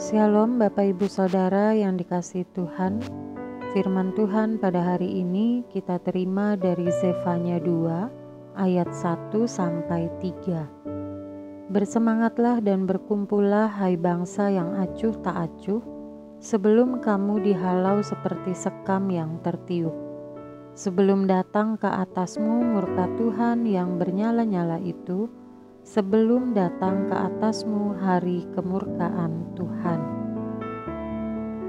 Shalom Bapak Ibu Saudara yang dikasihi Tuhan. Firman Tuhan pada hari ini kita terima dari Zefanya 2 ayat 1 sampai 3. Bersemangatlah dan berkumpullah hai bangsa yang acuh tak acuh, sebelum kamu dihalau seperti sekam yang tertiup. Sebelum datang ke atasmu murka Tuhan yang bernyala-nyala itu, sebelum datang ke atasmu hari kemurkaan Tuhan.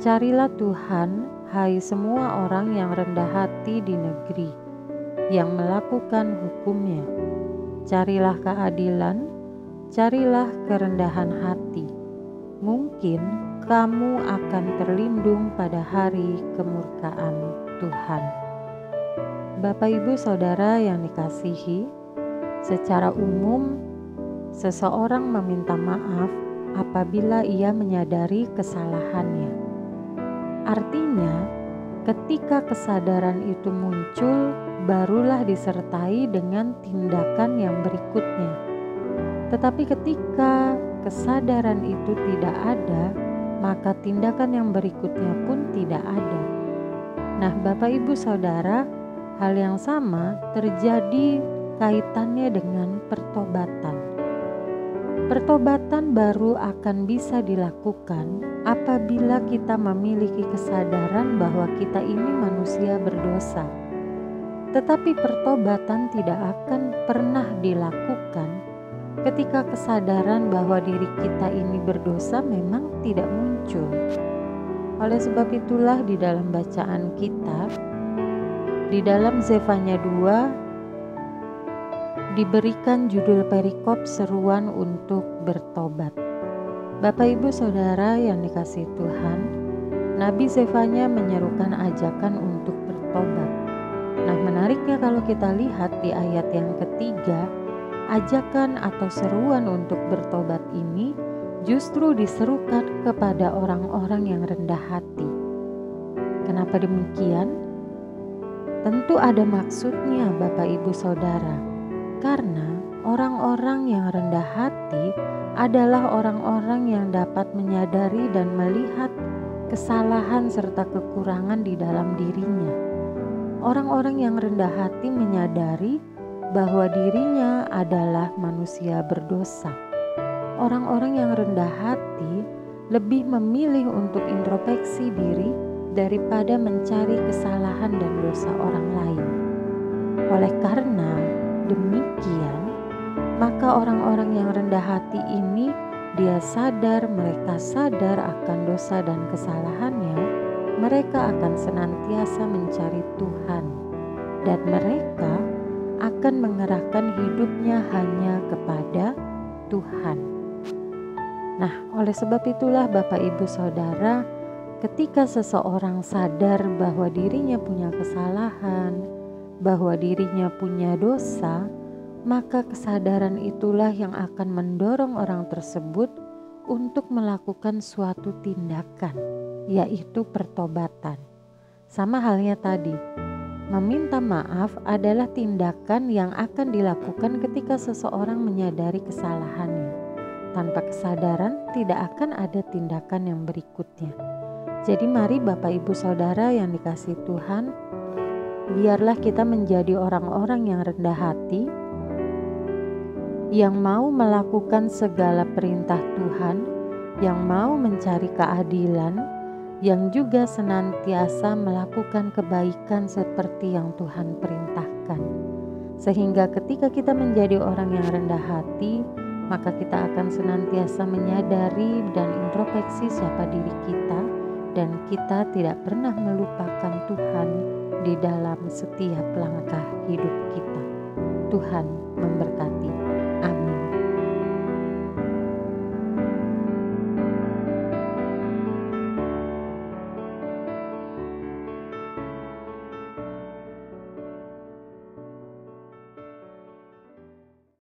Carilah Tuhan, hai semua orang yang rendah hati di negeri, yang melakukan hukum-Nya. Carilah keadilan, carilah kerendahan hati. Mungkin kamu akan terlindung pada hari kemurkaan Tuhan. Bapak Ibu Saudara yang dikasihi, secara umum seseorang meminta maaf apabila ia menyadari kesalahannya. Artinya, ketika kesadaran itu muncul, barulah disertai dengan tindakan yang berikutnya. Tetapi ketika kesadaran itu tidak ada, maka tindakan yang berikutnya pun tidak ada. Nah, Bapak Ibu Saudara, hal yang sama terjadi kaitannya dengan pertobatan. Pertobatan baru akan bisa dilakukan apabila kita memiliki kesadaran bahwa kita ini manusia berdosa. Tetapi pertobatan tidak akan pernah dilakukan ketika kesadaran bahwa diri kita ini berdosa memang tidak muncul. Oleh sebab itulah di dalam bacaan kita, di dalam Zefanya 2, diberikan judul perikop seruan untuk bertobat. Bapak Ibu Saudara yang dikasihi Tuhan, Nabi Zefanya menyerukan ajakan untuk bertobat. Nah, menariknya kalau kita lihat di ayat yang ketiga, ajakan atau seruan untuk bertobat ini justru diserukan kepada orang-orang yang rendah hati. Kenapa demikian? Tentu ada maksudnya Bapak Ibu Saudara. Karena orang-orang yang rendah hati adalah orang-orang yang dapat menyadari dan melihat kesalahan serta kekurangan di dalam dirinya. Orang-orang yang rendah hati menyadari bahwa dirinya adalah manusia berdosa. Orang-orang yang rendah hati lebih memilih untuk introspeksi diri daripada mencari kesalahan dan dosa orang lain. Oleh karena demikian, maka orang-orang yang rendah hati ini mereka sadar akan dosa dan kesalahannya. Mereka akan senantiasa mencari Tuhan dan mereka akan mengerahkan hidupnya hanya kepada Tuhan. Nah, oleh sebab itulah Bapak Ibu Saudara, ketika seseorang sadar bahwa dirinya punya kesalahan, bahwa dirinya punya dosa, maka kesadaran itulah yang akan mendorong orang tersebut untuk melakukan suatu tindakan, yaitu pertobatan. Sama halnya tadi, meminta maaf adalah tindakan yang akan dilakukan ketika seseorang menyadari kesalahannya. Tanpa kesadaran tidak akan ada tindakan yang berikutnya. Jadi mari Bapak Ibu Saudara yang dikasihi Tuhan, biarlah kita menjadi orang-orang yang rendah hati, yang mau melakukan segala perintah Tuhan, yang mau mencari keadilan, yang juga senantiasa melakukan kebaikan seperti yang Tuhan perintahkan. Sehingga ketika kita menjadi orang yang rendah hati, maka kita akan senantiasa menyadari dan introspeksi siapa diri kita, dan kita tidak pernah melupakan Tuhan di dalam setiap langkah hidup kita. Tuhan